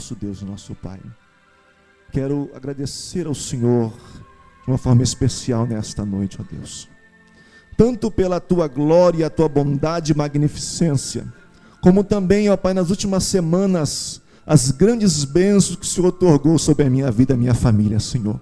nosso Deus e nosso Pai, quero agradecer ao Senhor de uma forma especial nesta noite, ó Deus, tanto pela tua glória, a tua bondade e magnificência, como também, ó Pai, nas últimas semanas, as grandes bênçãos que o Senhor otorgou sobre a minha vida e a minha família, Senhor.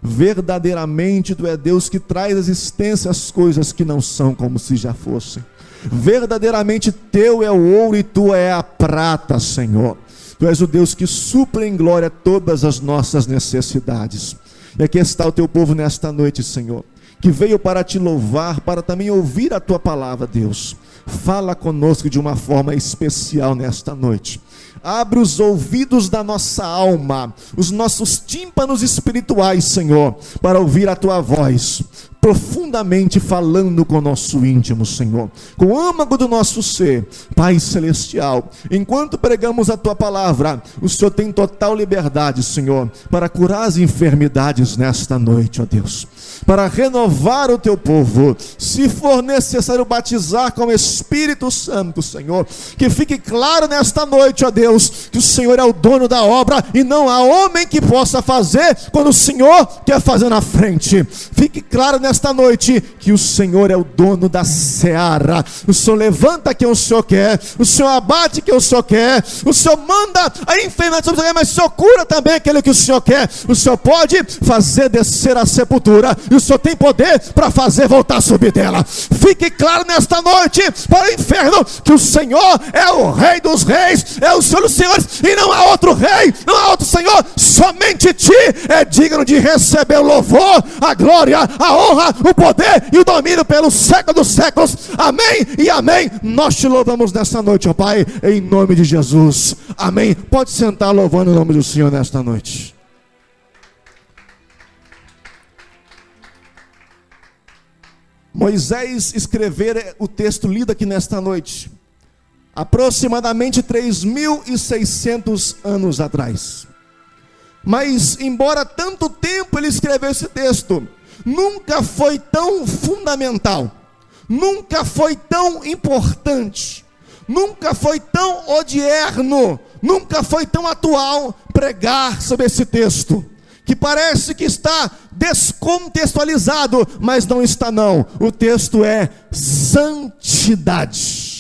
Verdadeiramente tu é Deus que traz à existência as coisas que não são como se já fossem. Verdadeiramente teu é o ouro e tu é a prata, Senhor. Tu és o Deus que supre em glória todas as nossas necessidades. E aqui está o teu povo nesta noite, Senhor, que veio para te louvar, para também ouvir a tua palavra, Deus. Fala conosco de uma forma especial nesta noite. Abre os ouvidos da nossa alma, os nossos tímpanos espirituais, Senhor, para ouvir a tua voz, profundamente falando com o nosso íntimo, Senhor, com o âmago do nosso ser. Pai celestial, enquanto pregamos a tua palavra, o Senhor tem total liberdade, Senhor, para curar as enfermidades nesta noite, ó Deus, para renovar o teu povo, se for necessário batizar com o Espírito Santo, Senhor, que fique claro nesta noite, ó Deus, que o Senhor é o dono da obra e não há homem que possa fazer quando o Senhor quer fazer na frente. Fique claro nesta noite que o Senhor é o dono da seara. O Senhor levanta quem o Senhor quer, o Senhor abate quem o Senhor quer, o Senhor manda a enfermidade sobre o Senhor, mas o Senhor cura também aquele que o Senhor quer. O Senhor pode fazer descer a sepultura e o Senhor tem poder para fazer voltar a subir dela. Fique claro nesta noite para o inferno que o Senhor é o Rei dos Reis, é o Senhor dos Senhores, e não há outro Rei, não há outro Senhor, somente ti é digno de receber o louvor, a glória, a honra, o poder e o domínio pelos séculos dos séculos. Amém e amém. Nós te louvamos nesta noite, ó Pai, em nome de Jesus. Amém. Pode sentar louvando o nome do Senhor nesta noite. Moisés escrever o texto lido aqui nesta noite, aproximadamente 3.600 anos atrás. Mas, embora tanto tempo ele escreveu esse texto, nunca foi tão fundamental, nunca foi tão importante, nunca foi tão odierno, nunca foi tão atual pregar sobre esse texto, que parece que está descontextualizado, mas não está não. O texto é santidade.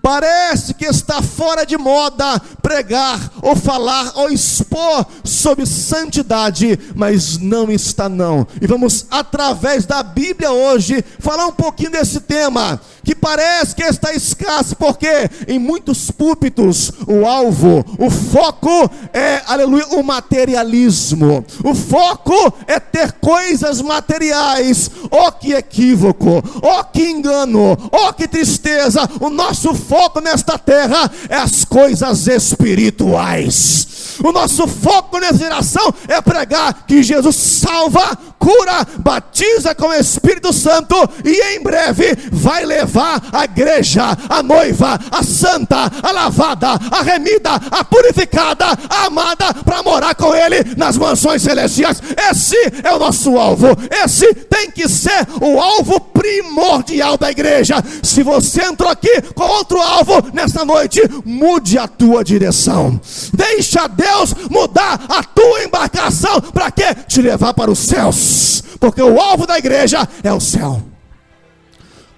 Parece que está fora de moda pregar, ou falar, ou expor sobre santidade, mas não está não. E vamos, através da Bíblia hoje, falar um pouquinho desse tema, que parece que está escasso, porque em muitos púlpitos, o alvo, o foco é, aleluia, o materialismo. O foco é ter coisas materiais. Oh, que equívoco, oh, que engano, oh, que tristeza. O nosso foco nesta terra é as coisas espirituais. O nosso foco nessa geração é pregar que Jesus salva, cura, batiza com o Espírito Santo e em breve vai levar a igreja, a noiva, a santa, a lavada, a remida, a purificada, a amada, para morar com Ele nas mansões celestiais. Esse é o nosso alvo. Esse tem que ser o alvo primordial da igreja. Se você entrou aqui com outro alvo nesta noite, mude a tua direção. Deixa Deus mudar a tua embarcação. Para quê? Te levar para os céus, porque o alvo da igreja é o céu.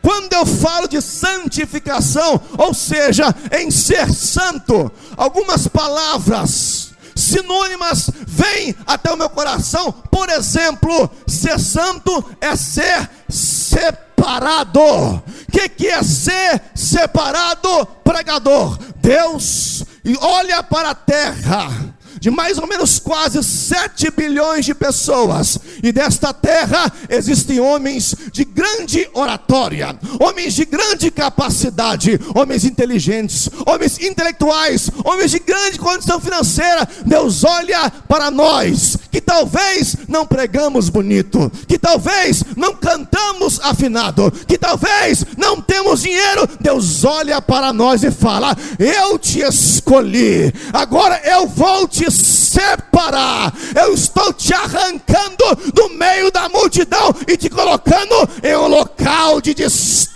Quando eu falo de santificação, ou seja, em ser santo, algumas palavras sinônimas vêm até o meu coração. Por exemplo, ser santo é ser separado. O que é ser separado? Pregador. Deus olha para a terra de mais ou menos quase 7 bilhões de pessoas, e desta terra existem homens de grande oratória, homens de grande capacidade, homens inteligentes, homens intelectuais, homens de grande condição financeira. Deus olha para nós, que talvez não pregamos bonito, que talvez não cantamos afinado, que talvez não temos dinheiro. Deus olha para nós e fala: eu te escolhi, agora eu vou te separar. Eu estou te arrancando do meio da multidão e te colocando em um local de destaque.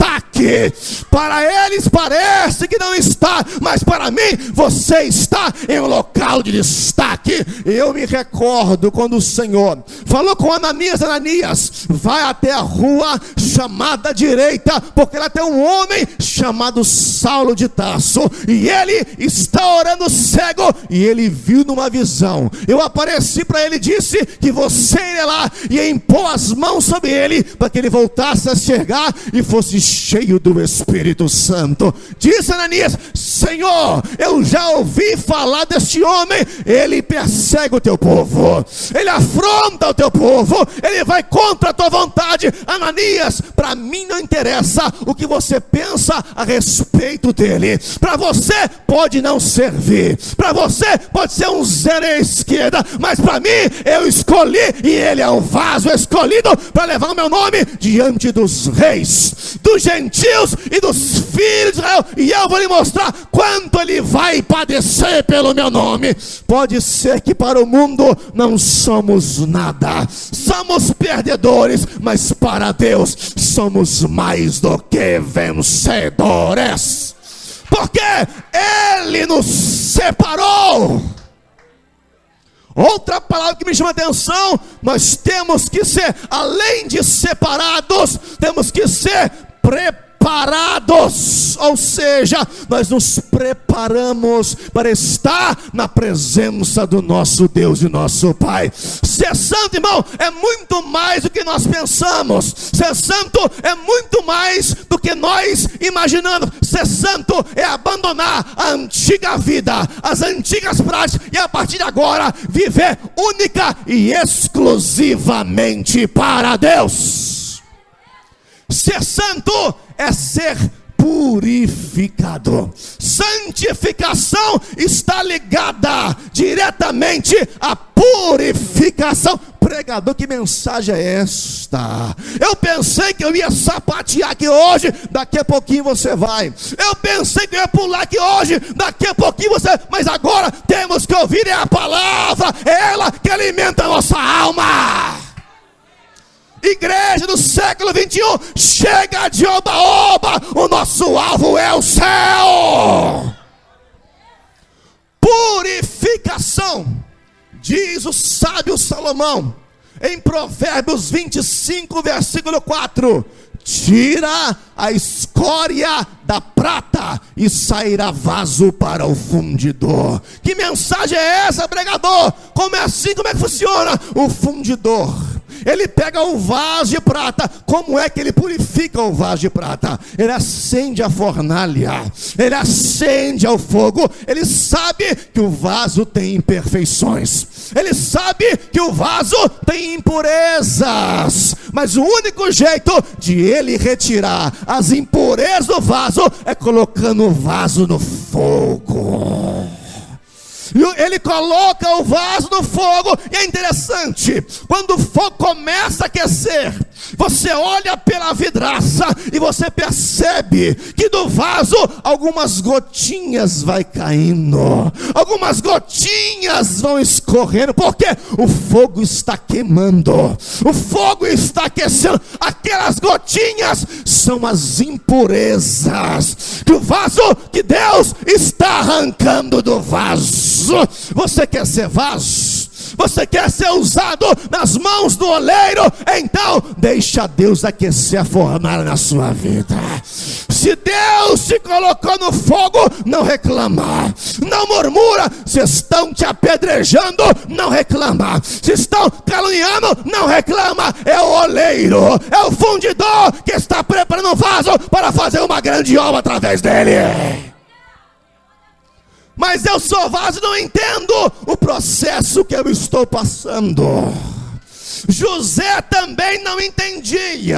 Para eles parece que não está, mas para mim você está em um local de destaque. Eu me recordo quando o Senhor falou com Ananias: Ananias, vai até a rua chamada direita, porque lá tem um homem chamado Saulo de Tarso, e ele está orando cego. E ele viu numa visão, eu apareci para ele e disse que você iria lá e impor as mãos sobre ele, para que ele voltasse a enxergar e fosse cheio do Espírito Santo. Disse Ananias: Senhor, eu já ouvi falar deste homem, ele persegue o teu povo, ele afronta o teu povo, ele vai contra a tua vontade. Ananias, para mim não interessa o que você pensa a respeito dele. Para você pode não servir, para você pode ser um zero à esquerda, mas para mim eu escolhi, e ele é um vaso escolhido para levar o meu nome diante dos reis, dos gentios e dos filhos de Israel, e eu vou lhe mostrar quanto ele vai padecer pelo meu nome. Pode ser que para o mundo não somos nada, somos perdedores, mas para Deus somos mais do que vencedores, porque Ele nos separou. Outra palavra que me chama a atenção: nós temos que ser, além de separados, temos que ser preparados, ou seja, nós nos preparamos para estar na presença do nosso Deus e nosso Pai. Ser santo, irmão, é muito mais do que nós pensamos. Ser santo é muito mais do que nós imaginamos. Ser santo é abandonar a antiga vida, as antigas práticas, e a partir de agora viver única e exclusivamente para Deus. Ser santo é ser purificado. Santificação está ligada diretamente à purificação. Pregador, que mensagem é esta? Eu pensei que eu ia sapatear aqui hoje, daqui a pouquinho você vai. Eu pensei que eu ia pular aqui hoje, daqui a pouquinho você... Mas agora temos que ouvir, é a palavra, é ela que alimenta a nossa alma. Igreja do século 21, chega de oba-oba, o nosso alvo é o céu. Purificação, diz o sábio Salomão, em Provérbios 25, versículo 4: tira a escória da prata e sairá vaso para o fundidor. Que mensagem é essa, pregador? Como é assim? Como é que funciona? O fundidor, ele pega o vaso de prata. Como é que ele purifica o vaso de prata? Ele acende a fornalha, ele acende ao fogo. Ele sabe que o vaso tem imperfeições, ele sabe que o vaso tem impurezas, mas o único jeito de ele retirar as impurezas do vaso é colocando o vaso no fogo. Ele coloca o vaso no fogo, e é interessante, quando o fogo começa a aquecer, você olha pela vidraça e você percebe que do vaso algumas gotinhas vai caindo, algumas gotinhas vão escorrendo, porque o fogo está queimando, o fogo está aquecendo. Aquelas gotinhas são as impurezas do vaso que Deus está arrancando do vaso. Você quer ser vaso? Você quer ser usado nas mãos do oleiro? Então deixa Deus aquecer a fornalha na sua vida. Se Deus te colocou no fogo, não reclama, não murmura. Se estão te apedrejando, não reclama. Se estão caluniando, não reclama. É o oleiro, é o fundidor que está preparando o vaso para fazer uma grande obra através dele. Mas eu sou vaso e não entendo o processo que eu estou passando. José também não entendia.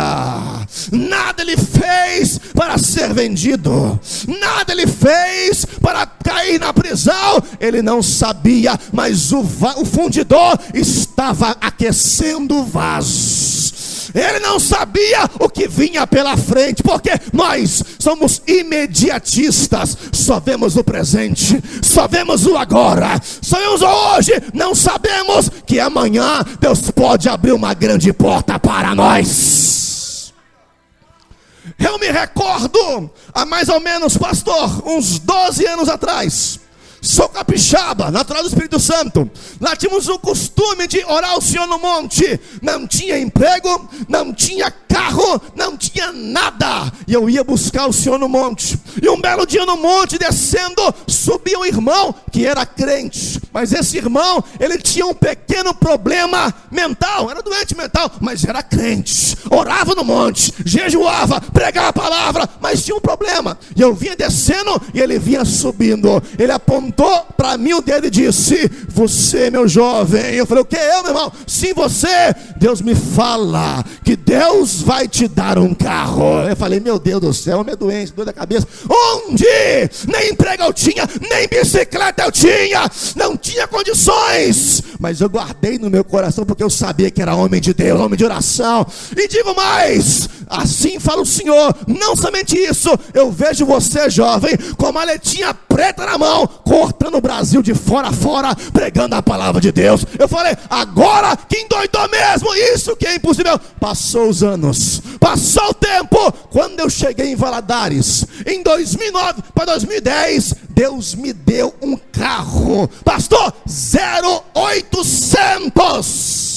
Nada ele fez para ser vendido, nada ele fez para cair na prisão. Ele não sabia, mas o fundidor estava aquecendo o vaso. Ele não sabia o que vinha pela frente, porque nós somos imediatistas, só vemos o presente, só vemos o agora, só vemos o hoje, não sabemos que amanhã Deus pode abrir uma grande porta para nós. Eu me recordo, há mais ou menos, pastor, uns 12 anos atrás, sou capixaba, natural do Espírito Santo. Lá tínhamos o costume de orar ao Senhor no monte. Não tinha emprego, não tinha carro, não tinha nada. E eu ia buscar o Senhor no monte. E um belo dia no monte, descendo, subia um irmão que era crente. Mas esse irmão, ele tinha um pequeno problema mental. Era doente mental, mas era crente. Orava no monte, jejuava, pregava a palavra, mas tinha um problema. E eu vinha descendo e ele vinha subindo. Ele apontou para mim o dedo e disse: você, meu jovem. Eu falei: o que é eu, meu irmão? Sim, você. Deus me fala que Deus vai te dar um carro. Eu falei: meu Deus do céu, homem é doente, dor da cabeça. Onde? Nem emprego eu tinha, nem bicicleta eu tinha, não tinha condições. Mas eu guardei no meu coração, porque eu sabia que era homem de Deus, homem de oração. E digo mais, assim fala o Senhor, não somente isso, eu vejo você, jovem, com a maletinha preta na mão, cortando o Brasil de fora a fora, pregando a palavra de Deus. Eu falei: agora que endoidou mesmo, isso que é impossível. Passou os anos, passou o tempo. Quando eu cheguei em Valadares, em 2009 para 2010, Deus me deu um carro, pastor, 0800.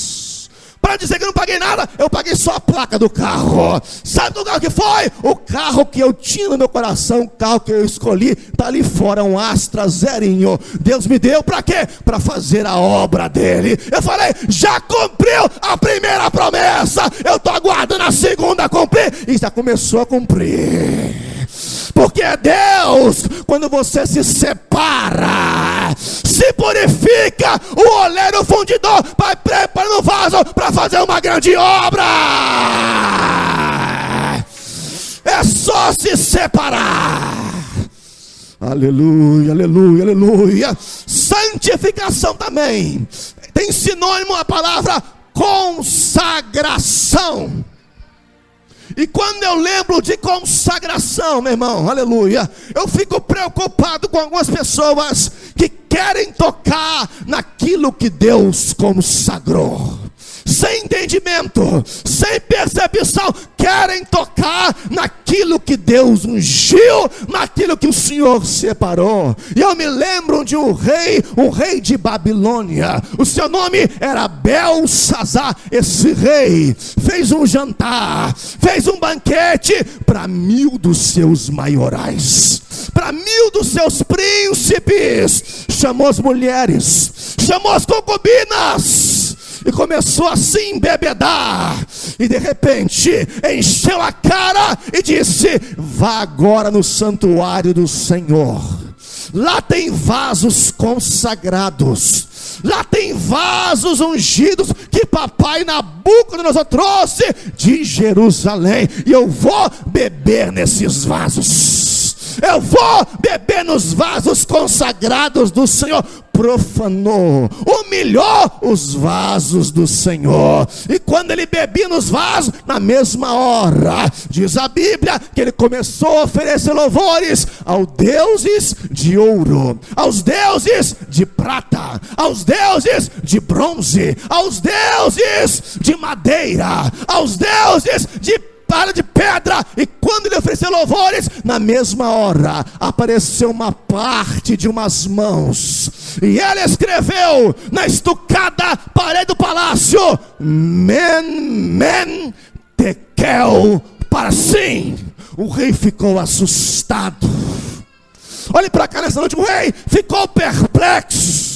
Para dizer que eu não paguei nada, eu paguei só a placa do carro. Sabe do carro que foi? O carro que eu tinha no meu coração, o carro que eu escolhi, está ali fora, um Astra zerinho. Deus me deu para quê? Para fazer a obra dele. Eu falei: já cumpriu a primeira promessa, eu estou aguardando a segunda cumprir. E já começou a cumprir. Porque é Deus, quando você se separa, se purifica, o oleiro fundidor vai preparando o vaso para fazer uma grande obra. É só se separar. Aleluia, aleluia, aleluia. Santificação também tem sinônimo a palavra consagração. E quando eu lembro de consagração, meu irmão, aleluia, eu fico preocupado com algumas pessoas que querem tocar naquilo que Deus consagrou. Sem entendimento, sem percepção, querem tocar naquilo que Deus ungiu, naquilo que o Senhor separou. E eu me lembro de um rei de Babilônia, o seu nome era Belsazar. Esse rei fez um jantar, fez um banquete para 1000 dos seus maiorais, para 1000 dos seus príncipes, chamou as mulheres, chamou as concubinas, e começou assim a embebedar. E de repente encheu a cara e disse: vá agora no santuário do Senhor. Lá tem vasos consagrados, lá tem vasos ungidos que papai Nabucodonosor trouxe de Jerusalém. E eu vou beber nesses vasos. Eu vou beber nos vasos consagrados do Senhor. Profanou, humilhou os vasos do Senhor. E quando ele bebia nos vasos, na mesma hora, diz a Bíblia, que ele começou a oferecer louvores aos deuses de ouro, aos deuses de prata, aos deuses de bronze, aos deuses de madeira, aos deuses de pedra. E quando ele ofereceu louvores, na mesma hora apareceu uma parte de umas mãos, e ela escreveu na estucada parede do palácio: men tekel parsim. O rei ficou assustado. Olhe para cá nessa noite, o rei ficou perplexo.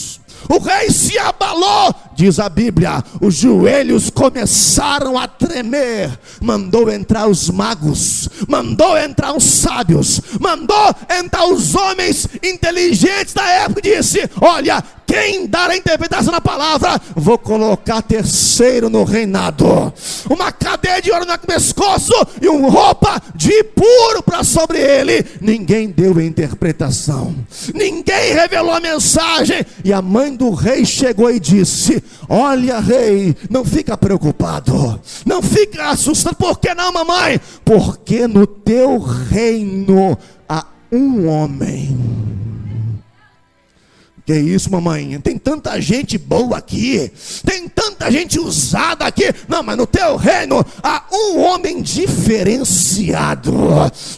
O rei se abalou, diz a Bíblia, os joelhos começaram a tremer. Mandou entrar os magos, mandou entrar os sábios, mandou entrar os homens inteligentes da época e disse: olha, quem dará a interpretação da palavra, vou colocar terceiro no reinado, uma cadeia de ouro no pescoço e uma roupa de púrpura sobre ele. Ninguém deu a interpretação, ninguém revelou a mensagem. E a mãe do rei chegou e disse: olha, rei, não fica preocupado, não fica assustado. Por que não, mamãe? Porque no teu reino há um homem. Que isso, mamãe? Tem tanta gente boa aqui, tem tanta gente usada aqui. Não, mas no teu reino há um homem diferenciado.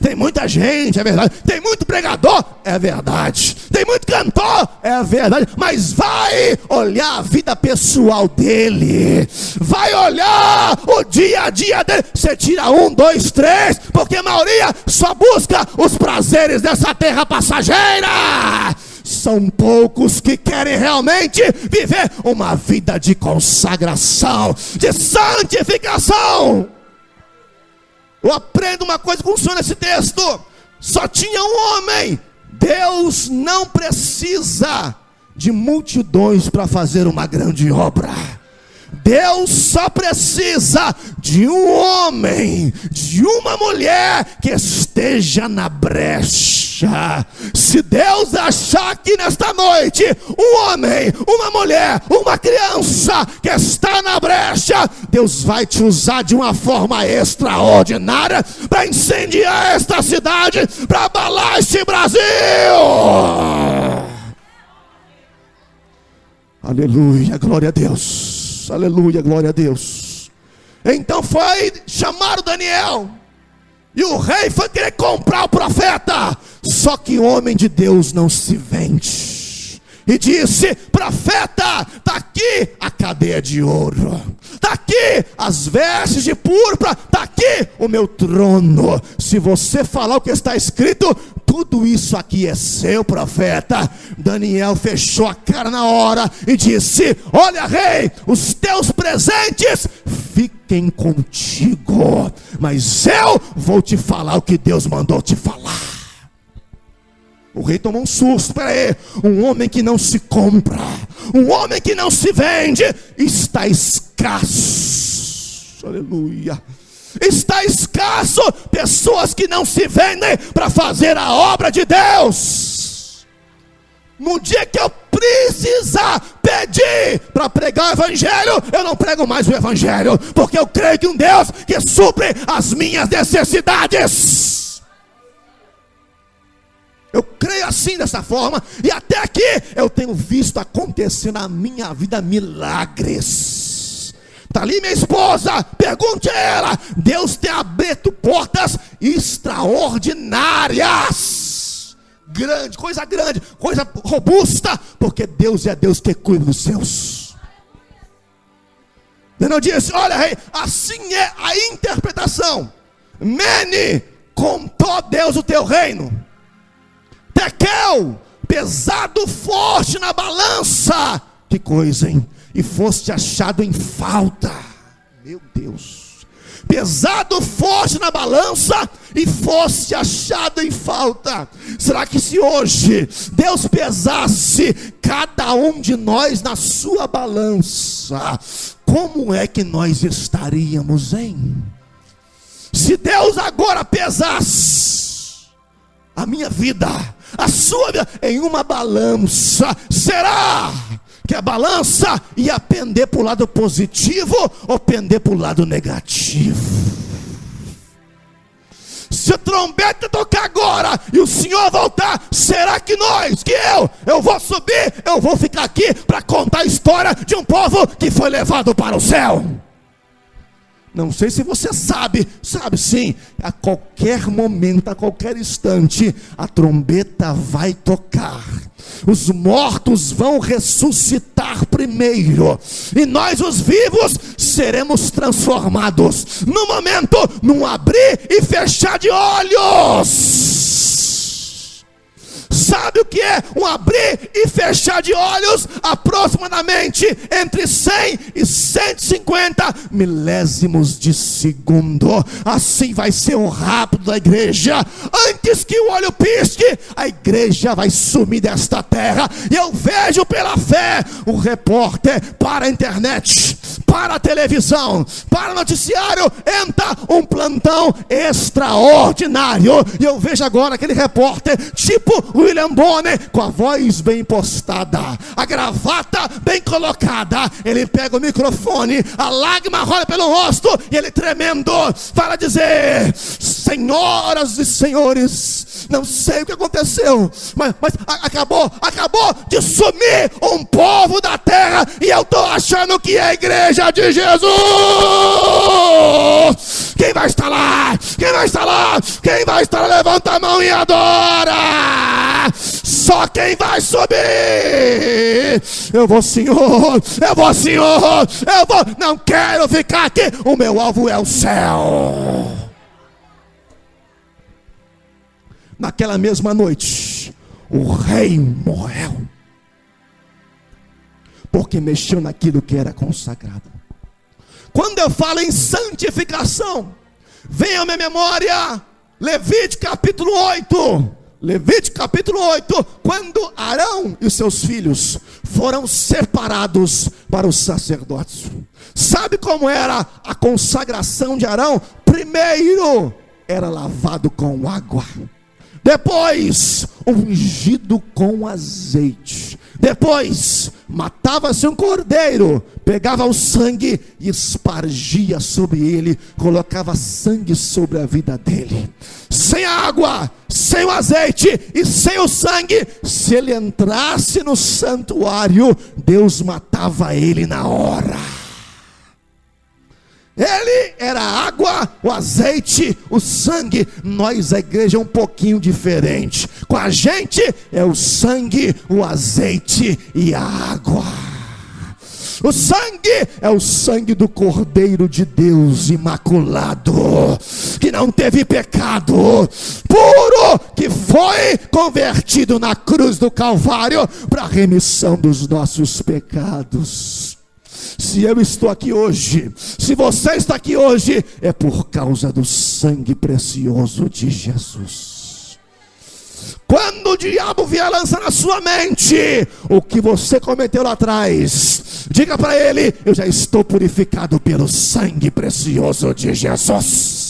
Tem muita gente, é verdade. Tem muito pregador, é verdade. Tem muito cantor, é verdade. Mas vai olhar a vida pessoal dele, vai olhar o dia a dia dele. Você tira 1, 2, 3, porque a maioria só busca os prazeres dessa terra passageira. São poucos que querem realmente viver uma vida de consagração, de santificação. Eu aprendo uma coisa com o Senhor nesse texto: só tinha um homem. Deus não precisa de multidões para fazer uma grande obra. Deus só precisa de um homem, de uma mulher que esteja na brecha. Se Deus achar que nesta noite um homem, uma mulher, uma criança que está na brecha, Deus vai te usar de uma forma extraordinária para incendiar esta cidade, para abalar este Brasil. Aleluia, glória a Deus. Aleluia, glória a Deus. Então foi chamar o Daniel, e o rei foi querer comprar o profeta. Só que o homem de Deus não se vende, e disse: profeta, está aqui a cadeia de ouro, está aqui as vestes de púrpura, está aqui o meu trono. Se você falar o que está escrito, tudo isso aqui é seu, profeta. Daniel fechou a cara na hora e disse: olha, rei, os teus presentes fiquem contigo, mas eu vou te falar o que Deus mandou te falar. O rei tomou um susto. Espera aí, um homem que não se compra, um homem que não se vende, está escasso. Aleluia. Está escasso pessoas que não se vendem para fazer a obra de Deus. No dia que eu precisar pedir para pregar o evangelho, eu não prego mais o evangelho, porque eu creio que um Deus que supre as minhas necessidades. Eu creio assim, dessa forma, e até aqui eu tenho visto acontecer na minha vida milagres. Está ali minha esposa, pergunte a ela. Deus tem aberto portas extraordinárias. Grande, coisa robusta, porque Deus é Deus que cuida dos seus. Daniel disse: olha, rei, assim é a interpretação. Mene, contou Deus o teu reino. Tekel, pesado forte na balança. Que coisa, hein? E foste achado em falta. Meu Deus. Pesado forte na balança e foste achado em falta. Será que se hoje Deus pesasse cada um de nós na sua balança, como é que nós estaríamos, hein? Se Deus agora pesasse a minha vida, a sua vida em uma balança, será que a balança ia pender para o lado positivo ou pender para o lado negativo? Se a trombeta tocar agora e o Senhor voltar, será que eu vou subir, eu vou ficar aqui para contar a história de um povo que foi levado para o céu? Não sei se você sabe sim, a qualquer momento, a qualquer instante, a trombeta vai tocar. Os mortos vão ressuscitar primeiro, e nós os vivos seremos transformados no momento, num abrir e fechar de olhos. Sabe o que é um abrir e fechar de olhos? Aproximadamente entre 100 e 150 milésimos de segundo. Assim vai ser o rápido da igreja. Antes que o olho pisque, a igreja vai sumir desta terra. E eu vejo pela fé o repórter para a internet, para a televisão, para o noticiário, entra um plantão extraordinário. E eu vejo agora aquele repórter tipo William Bonner, com a voz bem postada, a gravata bem colocada. Ele pega o microfone, a lágrima rola pelo rosto e ele tremendo para dizer: senhoras e senhores, não sei o que aconteceu, mas acabou de sumir um povo da terra, e eu estou achando que é a igreja de Jesus. Quem vai estar lá? Quem vai estar lá? Quem vai estar lá? Levanta a mão e adora. Só quem vai subir. Eu vou, Senhor, eu vou, Senhor, eu vou. Não quero ficar aqui, o meu alvo é o céu. Naquela mesma noite, o rei morreu, porque mexeu naquilo que era consagrado. Quando eu falo em santificação, vem à minha memória Levítico capítulo 8. Levítico capítulo 8, quando Arão e seus filhos foram separados para os sacerdotes. Sabe como era a consagração de Arão? Primeiro era lavado com água, depois ungido com azeite, depois matava-se um cordeiro, pegava o sangue e espargia sobre ele, colocava sangue sobre a vida dele. Sem a água, sem o azeite e sem o sangue, se ele entrasse no santuário, Deus matava ele na hora. Ele era a água, o azeite, o sangue. Nós, a igreja, é um pouquinho diferente. Com a gente é o sangue, o azeite e a água. O sangue é o sangue do Cordeiro de Deus imaculado, que não teve pecado, puro, que foi convertido na cruz do Calvário para a remissão dos nossos pecados. Se eu estou aqui hoje, se você está aqui hoje, é por causa do sangue precioso de Jesus. Quando o diabo vier lançar na sua mente o que você cometeu lá atrás, diga para ele: eu já estou purificado pelo sangue precioso de Jesus.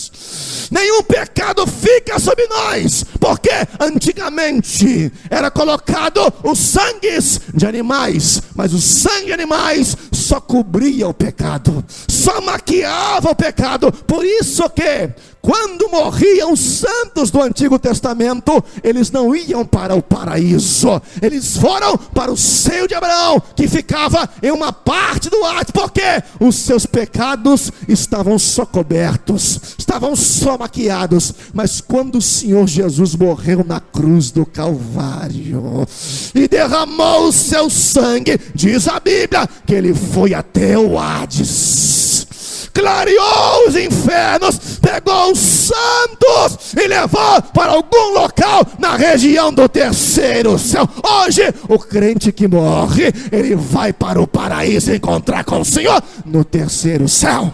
Nenhum pecado fica sobre nós, porque antigamente era colocado os sangues de animais, mas o sangue de animais só cobria o pecado, só maquiava o pecado. Por isso que quando morriam os santos do Antigo Testamento, eles não iam para o paraíso, eles foram para o seio de Abraão, que ficava em uma parte do Hades, porque os seus pecados estavam só cobertos, estavam só maquiados. Mas quando o Senhor Jesus morreu na cruz do Calvário e derramou o seu sangue, diz a Bíblia que ele foi até o Hades, clareou os infernos, pegou os santos e levou para algum local na região do terceiro céu. Hoje, o crente que morre, ele vai para o paraíso encontrar com o Senhor no terceiro céu.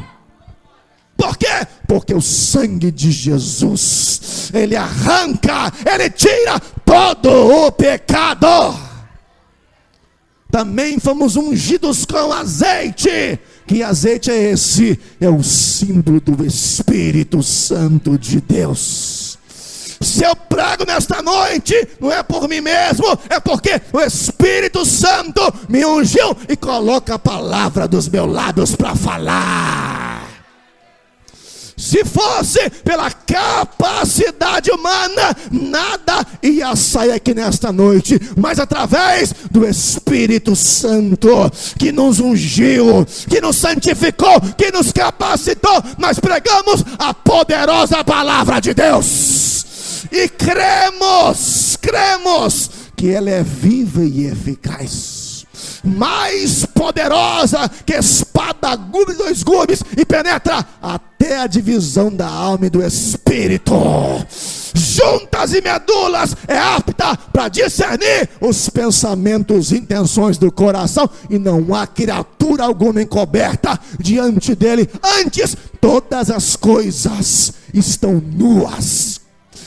Por quê? Porque o sangue de Jesus, ele arranca, ele tira todo o pecado. Também fomos ungidos com azeite. Que azeite é esse? É o símbolo do Espírito Santo de Deus. Se eu prego nesta noite, não é por mim mesmo, é porque o Espírito Santo me ungiu e coloca a palavra dos meus lábios para falar. Se fosse pela capacidade humana, nada ia sair aqui nesta noite, mas através do Espírito Santo, que nos ungiu, que nos santificou, que nos capacitou, nós pregamos a poderosa palavra de Deus, e cremos que ela é viva e eficaz, mais poderosa que espada aguda de 2 gumes, e penetra até a divisão da alma e do espírito, juntas e medulas, é apta para discernir os pensamentos e intenções do coração, e não há criatura alguma encoberta diante dele. Antes, todas as coisas estão nuas,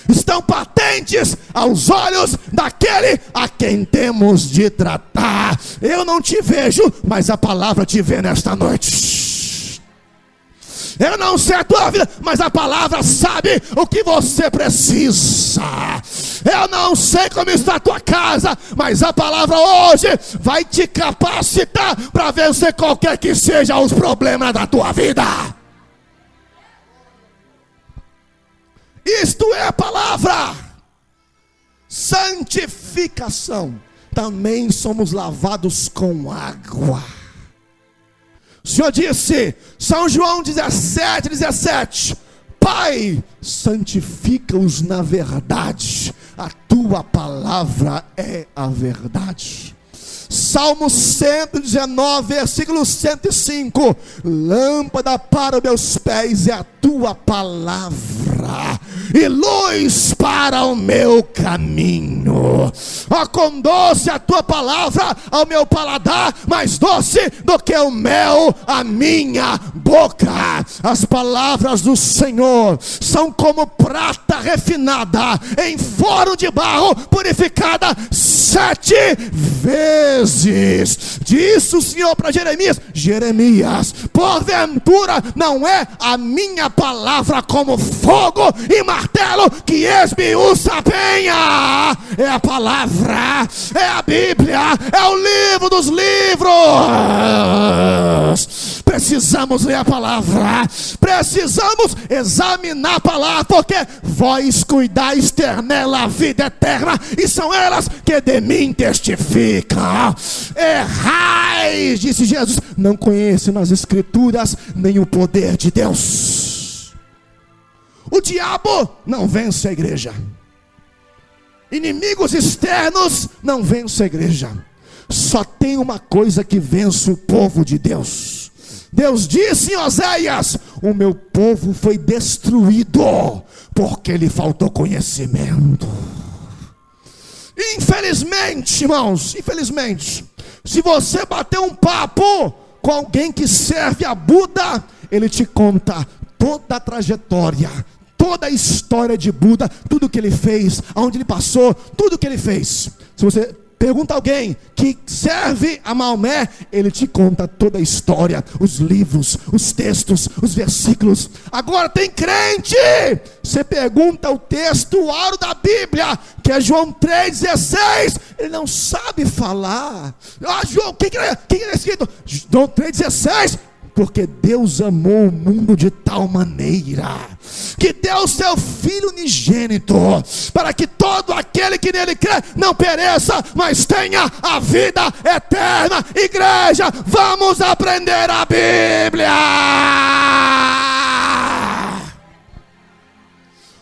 estão patentes aos olhos daquele a quem temos de tratar. Eu não te vejo, mas a palavra te vê nesta noite. Eu não sei a tua vida, mas a palavra sabe o que você precisa. Eu não sei como está a tua casa, mas a palavra hoje vai te capacitar para vencer qualquer que seja os problemas da tua vida. Isto é a palavra. Santificação. Também somos lavados com água. O Senhor disse, São João 17, Pai, santifica-os na verdade, a tua palavra é a verdade. Salmo 119, versículo 105, lâmpada para os meus pés é a tua palavra, e luz para o meu caminho. Ó, quão doce a tua palavra ao meu paladar, mais doce do que o mel a minha boca. As palavras do Senhor são como prata refinada em forno de barro, purificada 7 vezes. Disse o Senhor para Jeremias: Jeremias, porventura não é a minha palavra como fogo e martelo que esmiuça a penha? É a palavra, é a Bíblia, é o livro dos livros. Precisamos ler a palavra, precisamos examinar a palavra, porque vós cuidais ter nela a vida eterna, e são elas que de mim testificam. Errais, disse Jesus, não conhecem nas escrituras nem o poder de Deus. O diabo não vence a igreja, inimigos externos não vencem a igreja. Só tem uma coisa que vence o povo de Deus. Deus disse em Oséias: o meu povo foi destruído porque lhe faltou conhecimento. Infelizmente, irmãos, infelizmente, se você bater um papo com alguém que serve a Buda, ele te conta toda a trajetória, toda a história de Buda, tudo que ele fez, aonde ele passou, tudo que ele fez. Se você pergunta a alguém que serve a Maomé, ele te conta toda a história, os livros, os textos, os versículos. Agora tem crente, você pergunta o textuário da Bíblia, que é João 3,16, ele não sabe falar. João, o que é escrito? João 3,16, porque Deus amou o mundo de tal maneira que deu o seu Filho unigênito, para que todo aquele que nele crê não pereça, mas tenha a vida eterna. Igreja, vamos aprender a Bíblia.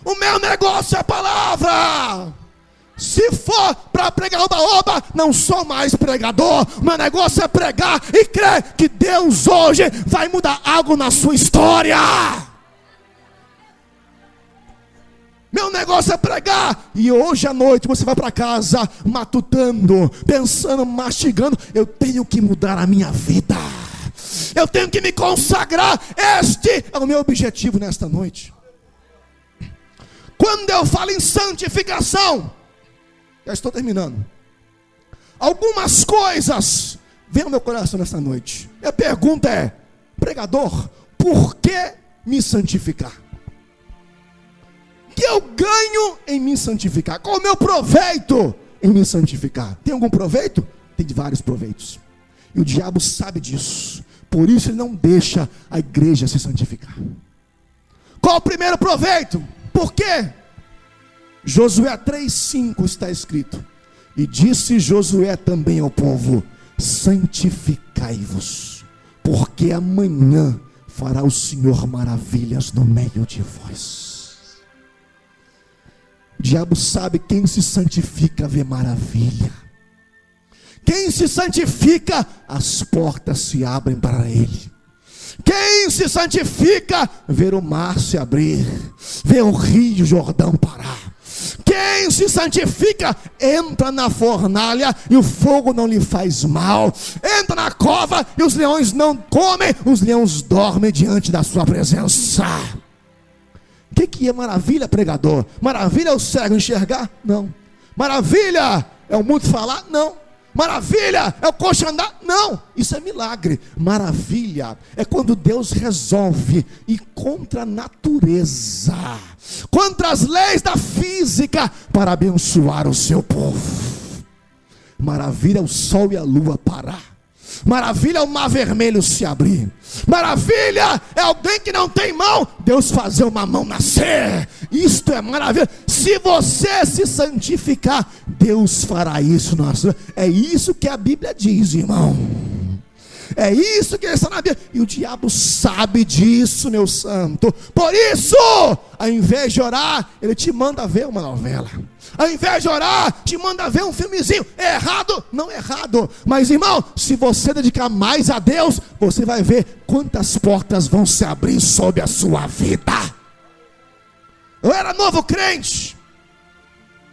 O meu negócio é a palavra. Se for para pregar oba-oba, não sou mais pregador. Meu negócio é pregar e crer que Deus hoje vai mudar algo na sua história. Meu negócio é pregar. E hoje à noite você vai para casa matutando, pensando, mastigando: eu tenho que mudar a minha vida, eu tenho que me consagrar. Este é o meu objetivo nesta noite. Quando eu falo em santificação, já estou terminando, algumas coisas vêm ao meu coração nesta noite. A pergunta é: pregador, por que me santificar? O que eu ganho em me santificar? Qual o meu proveito em me santificar? Tem algum proveito? Tem vários proveitos, e o diabo sabe disso. Por isso ele não deixa a igreja se santificar. Qual o primeiro proveito? Por quê? Josué 3,5 está escrito: e disse Josué também ao povo: santificai-vos, porque amanhã fará o Senhor maravilhas no meio de vós. O diabo sabe: quem se santifica vê maravilha. Quem se santifica, as portas se abrem para ele. Quem se santifica, vê o mar se abrir, vê o rio Jordão parar. Quem se santifica, entra na fornalha e o fogo não lhe faz mal. Entra na cova e os leões não comem, os leões dormem diante da sua presença. O que é maravilha, pregador? Maravilha é o cego enxergar? Não. Maravilha é o mudo falar? Não. Maravilha é o coxo andar. Não, isso é milagre. Maravilha é quando Deus resolve ir contra a natureza, contra as leis da física, para abençoar o seu povo. Maravilha é o sol e a lua parar. Maravilha é o mar vermelho se abrir. Maravilha é alguém que não tem mão, Deus fazer uma mão nascer. Isto é maravilha. Se você se santificar, Deus fará isso. É isso que a Bíblia diz, irmão. É isso que está na Bíblia. E o diabo sabe disso, meu santo. Por isso, ao invés de orar, ele te manda ver uma novela. Ao invés de orar, te manda ver um filmezinho. É errado? Não é errado. Mas, irmão, se você dedicar mais a Deus, você vai ver quantas portas vão se abrir sobre a sua vida. Eu era novo crente,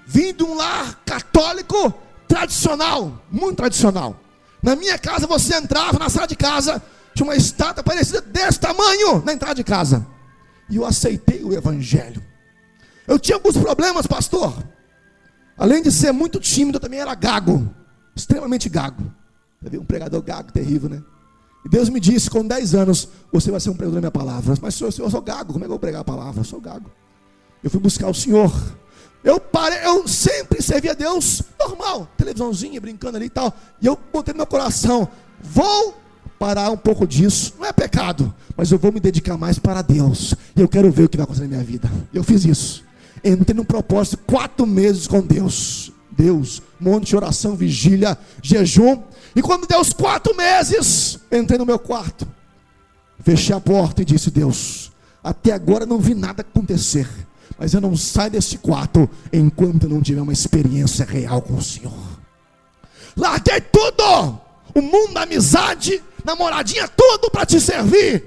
vim de um lar católico tradicional, muito tradicional. Na minha casa, você entrava na sala de casa, tinha uma estátua parecida desse tamanho na entrada de casa. E eu aceitei o evangelho. Eu tinha alguns problemas, pastor. Além de ser muito tímido, eu também era gago, extremamente gago. Um pregador gago, terrível, né? E Deus me disse, com 10 anos, você vai ser um pregador da minha palavra. Mas senhor, eu sou gago, como é que eu vou pregar a palavra? Eu sou gago. Eu fui buscar o Senhor. Eu sempre servi a Deus normal, televisãozinha, brincando ali e tal. E eu botei no meu coração, vou parar um pouco disso. Não é pecado, mas eu vou me dedicar mais para Deus. E eu quero ver o que vai acontecer na minha vida. Eu fiz isso. Entrei num propósito, 4 meses com Deus. Monte de oração, vigília, jejum. E quando deu os 4 meses, entrei no meu quarto, fechei a porta e disse: Deus, até agora não vi nada acontecer, mas eu não saio deste quarto enquanto eu não tiver uma experiência real com o Senhor. Larguei tudo, o mundo, a amizade, namoradinha, tudo para te servir.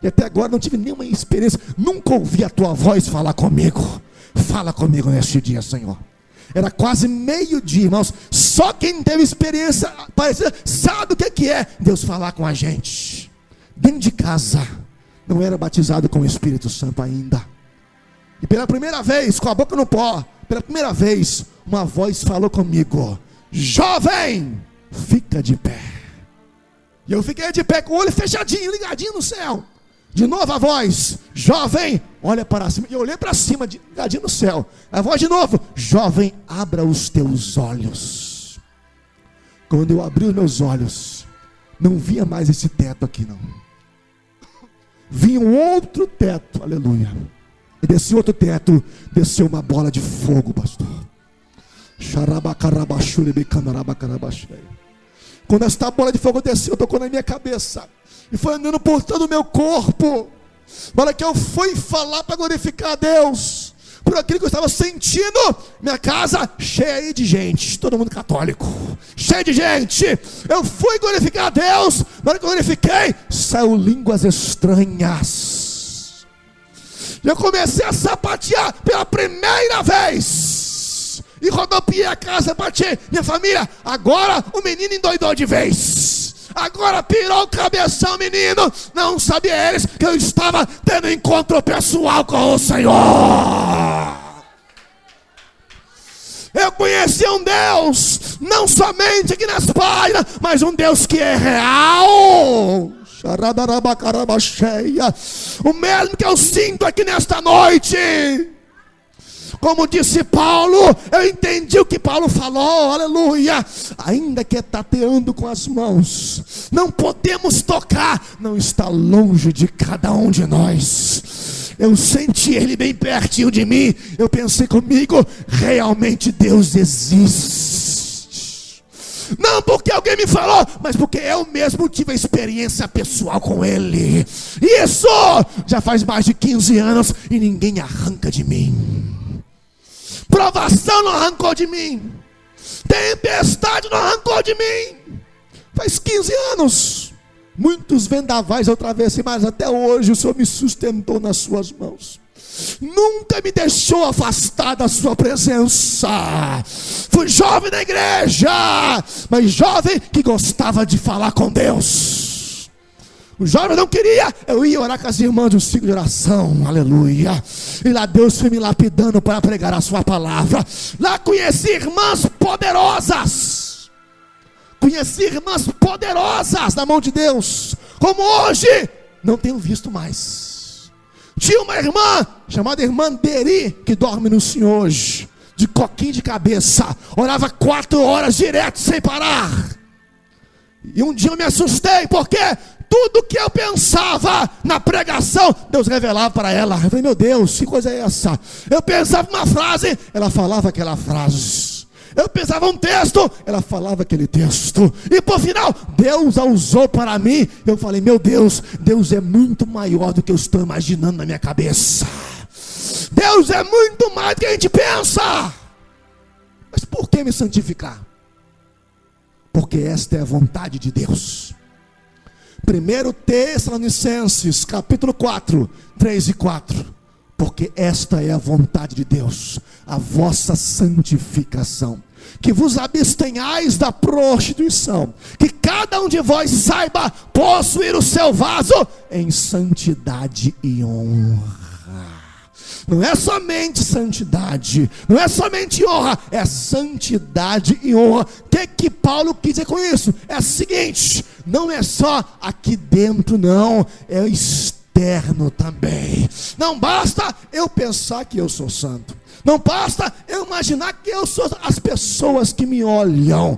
E até agora não tive nenhuma experiência, nunca ouvi a tua voz falar comigo. Fala comigo neste dia, Senhor. Era quase meio-dia, irmãos. Só quem teve experiência parecida sabe o que é Deus falar com a gente. Dentro de casa, não era batizado com o Espírito Santo ainda. E pela primeira vez, com a boca no pó, pela primeira vez, uma voz falou comigo: jovem, fica de pé. E eu fiquei de pé com o olho fechadinho, ligadinho no céu. De novo a voz: jovem, olha para cima. E eu olhei para cima, ligadinho no céu. A voz de novo: jovem, abra os teus olhos. Quando eu abri os meus olhos, não via mais esse teto aqui não. Vinha um outro teto, aleluia. E desse outro teto, desceu uma bola de fogo, pastor. Quando esta bola de fogo desceu, tocou na minha cabeça e foi andando por todo o meu corpo. Na hora que eu fui falar para glorificar a Deus por aquilo que eu estava sentindo, minha casa cheia de gente, todo mundo católico, cheio de gente. Eu fui glorificar a Deus. Na hora que eu glorifiquei, saiu línguas estranhas. Eu comecei a sapatear pela primeira vez e rodopiei a casa, bati. Minha família, agora o menino endoidou de vez. Agora pirou o cabeção, menino. Não sabia eles que eu estava tendo encontro pessoal com o Senhor. Eu conheci um Deus, não somente aqui nas páginas, mas um Deus que é real. O mesmo que eu sinto aqui nesta noite. Como disse Paulo, eu entendi o que Paulo falou, aleluia. Ainda que tateando com as mãos, não podemos tocar, não está longe de cada um de nós. Eu senti ele bem pertinho de mim. Eu pensei comigo, realmente Deus existe. Não porque alguém me falou, mas porque eu mesmo tive a experiência pessoal com ele. Isso já faz mais de 15 anos e ninguém arranca de mim. Provação não arrancou de mim. Tempestade não arrancou de mim. Faz 15 anos. Muitos vendavais eu atravessei, mas até hoje o Senhor me sustentou nas suas mãos. Nunca me deixou afastar da sua presença. Fui jovem na igreja, mas jovem que gostava de falar com Deus. O jovem não queria, eu ia orar com as irmãs do ciclo de oração, aleluia. E lá Deus foi me lapidando para pregar a sua palavra. Lá conheci irmãs poderosas, conheci irmãs poderosas na mão de Deus, como hoje não tenho visto mais. Tinha uma irmã chamada irmã Deri, que dorme no Senhor hoje, de coquinho de cabeça, orava 4 horas direto sem parar. E um dia eu me assustei, porque tudo que eu pensava na pregação, Deus revelava para ela. Eu falei, meu Deus, que coisa é essa? Eu pensava uma frase, ela falava aquela frase. Eu pensava um texto, ela falava aquele texto. E por final, Deus a usou para mim. Eu falei, meu Deus, Deus é muito maior do que eu estou imaginando na minha cabeça. Deus é muito mais do que a gente pensa. Mas por que me santificar? Porque esta é a vontade de Deus. 1 Tessalonicenses, capítulo 4, 3 e 4. Porque esta é a vontade de Deus, a vossa santificação, que vos abstenhais da prostituição, que cada um de vós saiba possuir o seu vaso em santidade e honra. Não é somente santidade, não é somente honra, é santidade e honra. O que Paulo quis dizer com isso? É o seguinte, não é só aqui dentro não, é externo também. Não basta eu pensar que eu sou santo, não basta eu imaginar que eu sou. As pessoas que me olham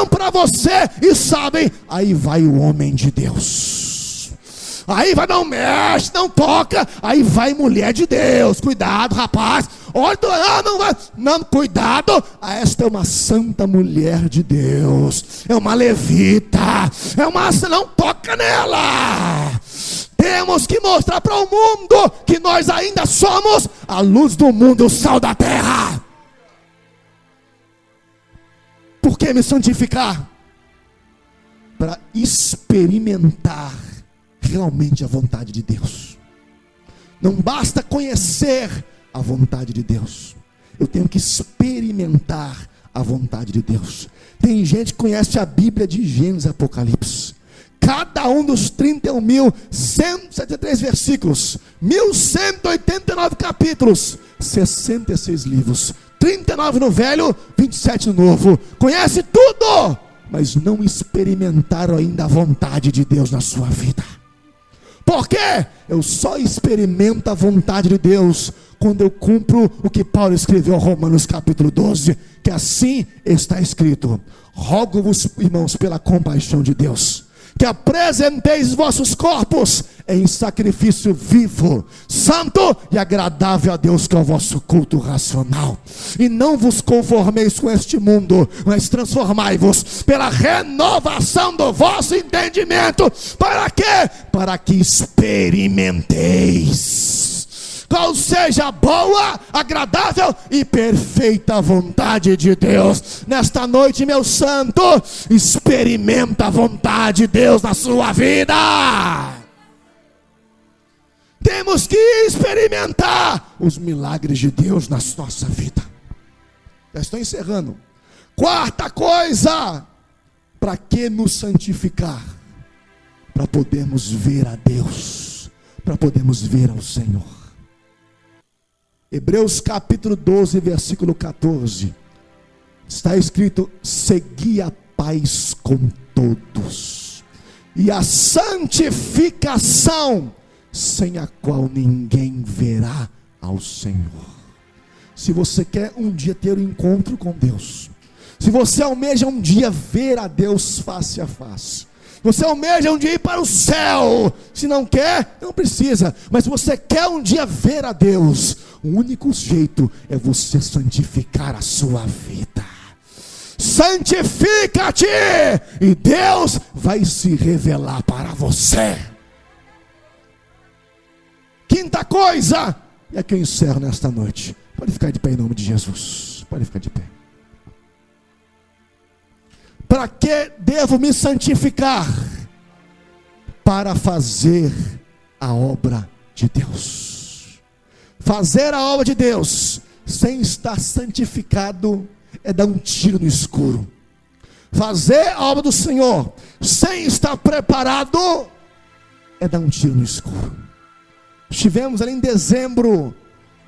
para você e sabem, aí vai o homem de Deus. Aí vai, não mexe, não toca. Aí vai mulher de Deus. Cuidado, rapaz. Olha, não vai. Não, cuidado. Esta é uma santa mulher de Deus. É uma levita. Não toca nela. Temos que mostrar para o mundo que nós ainda somos a luz do mundo, o sal da terra. Por que me santificar? Para experimentar realmente a vontade de Deus. Não basta conhecer a vontade de Deus, eu tenho que experimentar a vontade de Deus. Tem gente que conhece a Bíblia de Gênesis e Apocalipse, cada um dos 31.173 versículos, 1.189 capítulos, 66 livros, 39 no Velho, 27 no Novo, conhece tudo, mas não experimentaram ainda a vontade de Deus na sua vida. Por quê? Eu só experimento a vontade de Deus quando eu cumpro o que Paulo escreveu em Romanos capítulo 12, que assim está escrito: rogo-vos, irmãos, pela compaixão de Deus, que apresenteis os vossos corpos em sacrifício vivo, santo e agradável a Deus, que é o vosso culto racional. E não vos conformeis com este mundo, mas transformai-vos pela renovação do vosso entendimento. Para quê? Para que experimenteis qual seja a boa, agradável e perfeita vontade de Deus. Nesta noite, meu santo, experimenta a vontade de Deus na sua vida. Temos que experimentar os milagres de Deus na nossa vida. Já estou encerrando. Quarta coisa, para que nos santificar? Para podermos ver a Deus, para podermos ver ao Senhor. Hebreus capítulo 12, versículo 14, está escrito: segui a paz com todos e a santificação, sem a qual ninguém verá ao Senhor. Se você quer um dia ter um encontro com Deus, se você almeja um dia ver a Deus face a face, você almeja um dia ir para o céu, se não quer, não precisa, mas se você quer um dia ver a Deus, o único jeito é você santificar a sua vida. Santifica-te, e Deus vai se revelar para você. Quinta coisa, e aqui eu encerro nesta noite. Pode ficar de pé em nome de Jesus, pode ficar de pé. Para que devo me santificar? Para fazer a obra de Deus. Fazer a obra de Deus sem estar santificado é dar um tiro no escuro. Fazer a obra do Senhor sem estar preparado é dar um tiro no escuro. Estivemos ali em dezembro,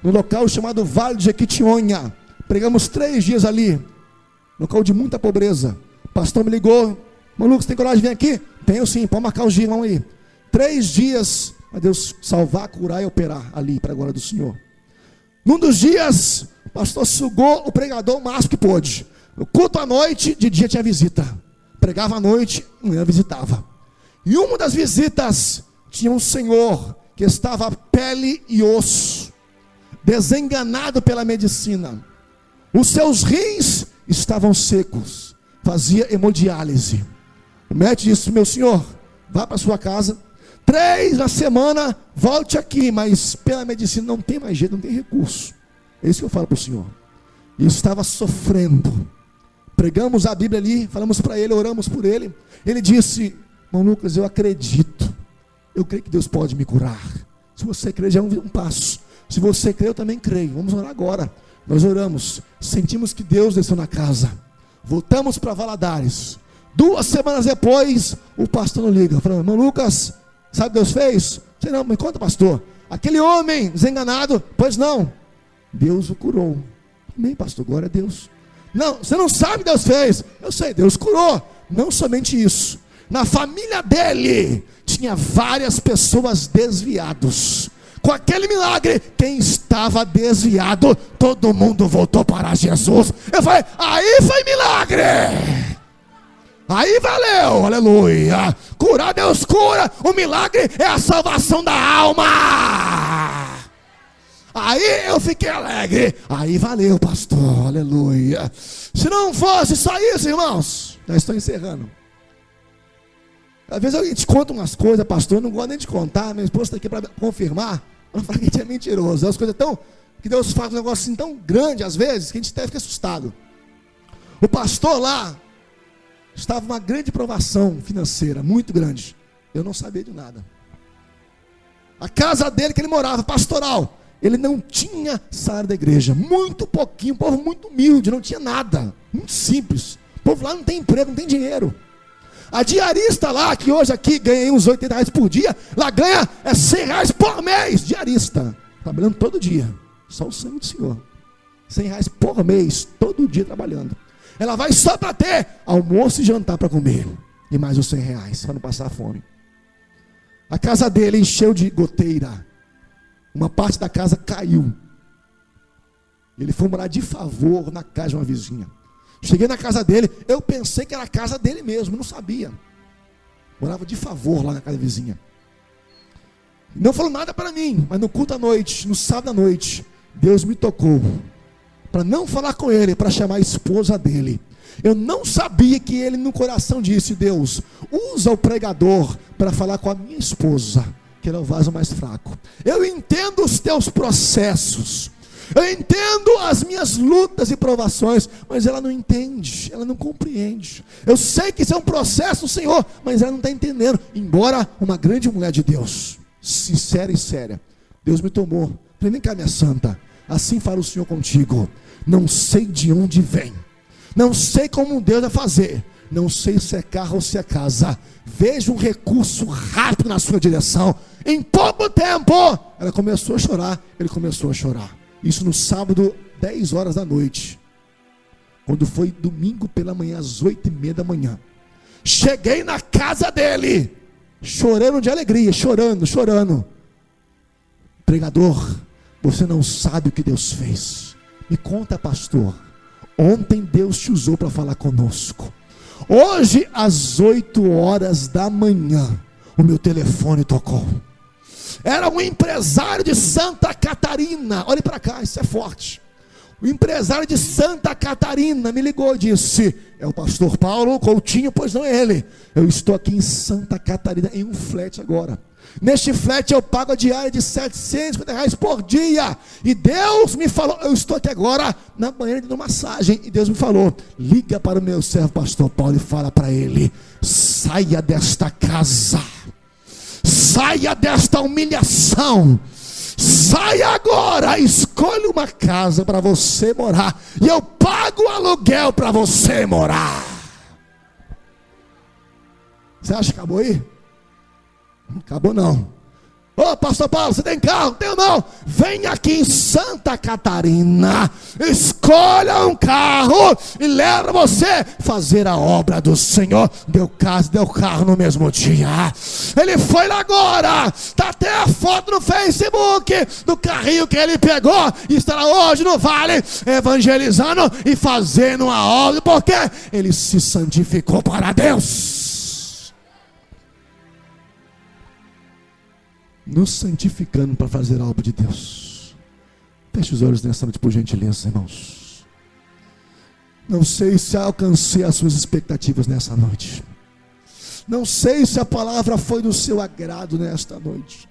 no local chamado Vale de Jequitinhonha. Pregamos 3 dias ali, local de muita pobreza. pastor me ligou, Lucas, tem coragem de vir aqui? Tenho sim, pode marcar os dias, vamos aí. 3 dias, para Deus salvar, curar e operar ali, para a glória do Senhor. Num dos dias, o pastor sugou o pregador o máximo que pôde. No culto à noite, de dia tinha visita. Pregava à noite, manhã visitava. E uma das visitas tinha um senhor que estava pele e osso, desenganado pela medicina. Os seus rins estavam secos, fazia hemodiálise. O médico disse: meu senhor, vá para sua casa, 3 na semana, volte aqui, mas pela medicina não tem mais jeito, não tem recurso. É isso que eu falo para o senhor. E estava sofrendo. Pregamos a Bíblia ali, falamos para ele, oramos por ele. Ele disse: irmão Lucas, eu acredito, eu creio que Deus pode me curar. Se você crer, já é um passo. Se você crer, eu também creio. Vamos orar agora. Nós oramos, sentimos que Deus desceu na casa. Voltamos para Valadares. 2 semanas depois, o pastor nos liga, falando: irmão Lucas, sabe o que Deus fez? Sei não, me conta, pastor. Aquele homem desenganado, pois não, Deus o curou. Amém, pastor, glória a Deus. Não, você não sabe o que Deus fez. Eu sei, Deus curou. Não somente isso, na família dele tinha várias pessoas desviadas. Com aquele milagre, quem estava desviado, todo mundo voltou para Jesus. Eu falei: aí foi milagre, aí valeu, aleluia. Curar, Deus cura. O milagre é a salvação da alma. Aí eu fiquei alegre, aí valeu, pastor, aleluia. Se não fosse só isso, irmãos, já estou encerrando. Às vezes eu te conto umas coisas, pastor, eu não gosto nem de contar. Minha esposa está aqui para confirmar. Ela fala que a gente é mentiroso. As coisas tão, que Deus faz um negócio assim tão grande às vezes, que a gente até fica assustado. O pastor lá estava uma grande provação financeira, muito grande. Eu não sabia de nada. A casa dele que ele morava, pastoral, ele não tinha salário da igreja, muito pouquinho, um povo muito humilde, não tinha nada, muito simples. O povo lá não tem emprego, não tem dinheiro. A diarista lá, que hoje aqui ganha uns R$80 por dia, lá ganha R$100 por mês, diarista, trabalhando todo dia, só o sangue do Senhor. R$100 por mês, todo dia trabalhando. Ela vai só para ter almoço e jantar para comer, e mais os R$100, para não passar fome. A casa dele encheu de goteira, uma parte da casa caiu. Ele foi morar de favor na casa de uma vizinha. Cheguei na casa dele, eu pensei que era a casa dele mesmo, não sabia. Morava de favor lá na casa da vizinha. Não falou nada para mim, mas no culto à noite, no sábado à noite, Deus me tocou para não falar com ele, para chamar a esposa dele. Eu não sabia que ele no coração disse: Deus, usa o pregador para falar com a minha esposa, que era o vaso mais fraco. Eu entendo os teus processos, eu entendo as minhas lutas e provações, mas ela não entende, ela não compreende. Eu sei que isso é um processo, Senhor, mas ela não está entendendo. Embora uma grande mulher de Deus, sincera e séria, Deus me tomou. Falei: vem cá, minha santa, assim fala o Senhor contigo. Não sei de onde vem, não sei como Deus vai fazer, não sei se é carro ou se é casa. Veja um recurso rápido na sua direção. Em pouco tempo, ela começou a chorar, ele começou a chorar. Isso no sábado, 10 horas da noite. Quando foi domingo pela manhã, às 8h30 da manhã, cheguei na casa dele, chorando de alegria, chorando. Pregador, você não sabe o que Deus fez. Me conta, pastor. Ontem Deus te usou para falar conosco. Hoje, às 8 horas da manhã, o meu telefone tocou. Era um empresário de Santa Catarina. Olhe para cá, isso é forte. O empresário de Santa Catarina me ligou e disse: é o pastor Paulo Coutinho? Pois não é ele. Eu estou aqui em Santa Catarina, em um flat agora. Neste flat eu pago a diária de R$750 por dia. E Deus me falou, eu estou aqui agora na banheira de massagem, e Deus me falou: liga para o meu servo pastor Paulo e fala para ele: saia desta casa, saia desta humilhação, saia agora, escolha uma casa para você morar, e eu pago o aluguel para você morar. Você acha que acabou aí? Não acabou não. Ô, pastor Paulo, você tem carro? Tenho não. Vem aqui em Santa Catarina, escolha um carro e leva você fazer a obra do Senhor. Deu casa, deu carro no mesmo dia. Ele foi lá agora, está até a foto no Facebook do carrinho que ele pegou e estará hoje no vale evangelizando e fazendo a obra, porque ele se santificou para Deus. Nos santificando para fazer a obra de Deus. Feche os olhos nessa noite, por gentileza, irmãos. Não sei se alcancei as suas expectativas nessa noite. Não sei se a palavra foi do seu agrado nesta noite.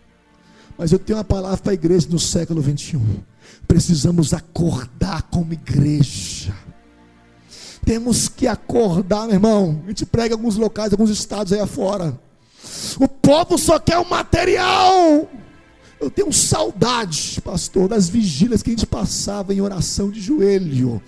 Mas eu tenho uma palavra para a igreja no século 21. Precisamos acordar como igreja. Temos que acordar, meu irmão. A gente prega em alguns locais, alguns estados aí afora. O povo só quer o material. Eu tenho saudade, pastor, das vigílias que a gente passava em oração de joelho,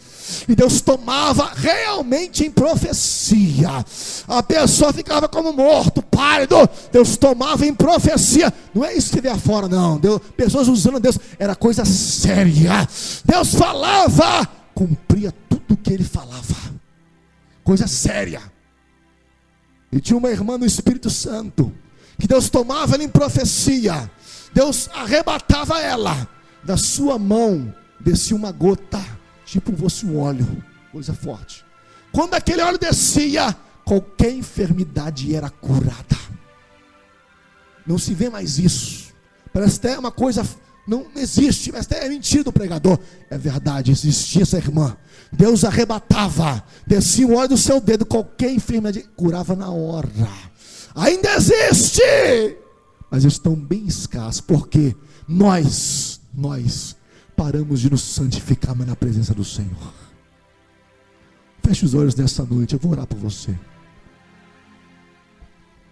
e Deus tomava realmente em profecia. A pessoa ficava como morto, pálido. Deus tomava em profecia. Não é isso que vê afora, não. Pessoas usando Deus, era coisa séria. Deus falava, cumpria tudo o que ele falava. Coisa séria. E tinha uma irmã no Espírito Santo, que Deus tomava ela em profecia. Deus arrebatava ela, da sua mão descia uma gota, tipo fosse um óleo, coisa forte. Quando aquele óleo descia, qualquer enfermidade era curada. Não se vê mais isso. Parece até uma coisa, não existe, mas até é mentira do pregador. É verdade, existia essa irmã. Deus arrebatava, descia o óleo do seu dedo, qualquer enfermidade curava na hora. Ainda existe, mas estão bem escassos, porque nós paramos de nos santificar na presença do Senhor. Feche os olhos nessa noite, eu vou orar por você.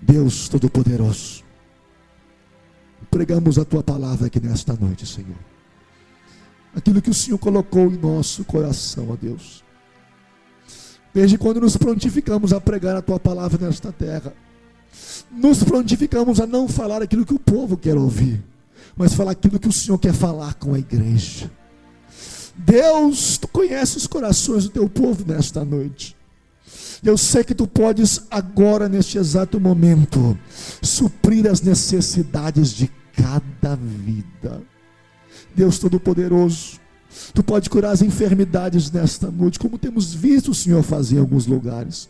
Deus Todo-Poderoso, pregamos a Tua palavra aqui nesta noite, Senhor. Aquilo que o Senhor colocou em nosso coração, ó Deus. Desde quando nos prontificamos a pregar a Tua palavra nesta terra, nos prontificamos a não falar aquilo que o povo quer ouvir, mas falar aquilo que o Senhor quer falar com a igreja. Deus, Tu conheces os corações do Teu povo nesta noite. Eu sei que Tu podes agora, neste exato momento, suprir as necessidades de cada vida. Deus Todo-Poderoso, Tu pode curar as enfermidades nesta noite, como temos visto o Senhor fazer em alguns lugares.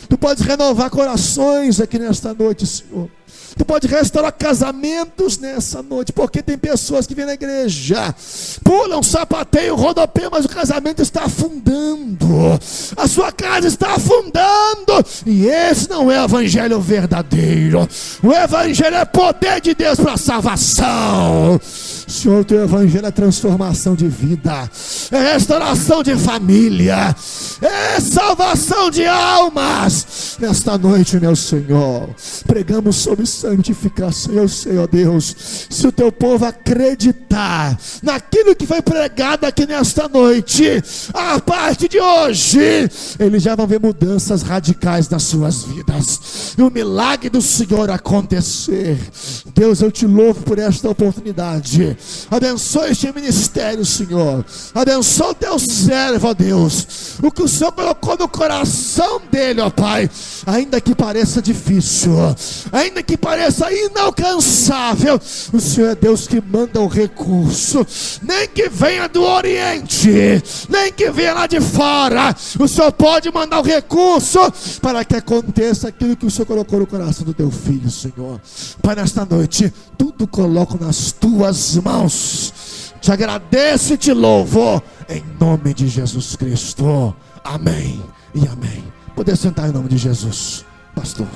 Tu podes renovar corações aqui nesta noite, Senhor. Tu pode restaurar casamentos nessa noite, porque tem pessoas que vêm na igreja, pulam, sapateiam, rodopeiam, mas o casamento está afundando, a sua casa está afundando, e esse não é o evangelho verdadeiro. O evangelho é poder de Deus para a salvação. Senhor, o Teu evangelho é transformação de vida, é restauração de família, é salvação de almas. Nesta noite, meu Senhor, pregamos sobre santificação. Eu sei, ó Deus, se o Teu povo acreditar naquilo que foi pregado aqui nesta noite, a partir de hoje, eles já vão ver mudanças radicais nas suas vidas, e o milagre do Senhor acontecer. Deus, eu Te louvo por esta oportunidade. Abençoe este ministério, Senhor. Abençoe o Teu servo, ó Deus. O que o Senhor colocou no coração dele, ó Pai, ainda que pareça difícil, ainda que pareça inalcançável, o Senhor é Deus que manda o recurso. Nem que venha do Oriente, nem que venha lá de fora, o Senhor pode mandar o recurso para que aconteça aquilo que o Senhor colocou no coração do Teu filho, Senhor. Pai, nesta noite, tudo coloco nas Tuas mãos. Te agradeço e Te louvo, em nome de Jesus Cristo. Amém e amém. Poder sentar em nome de Jesus, pastor.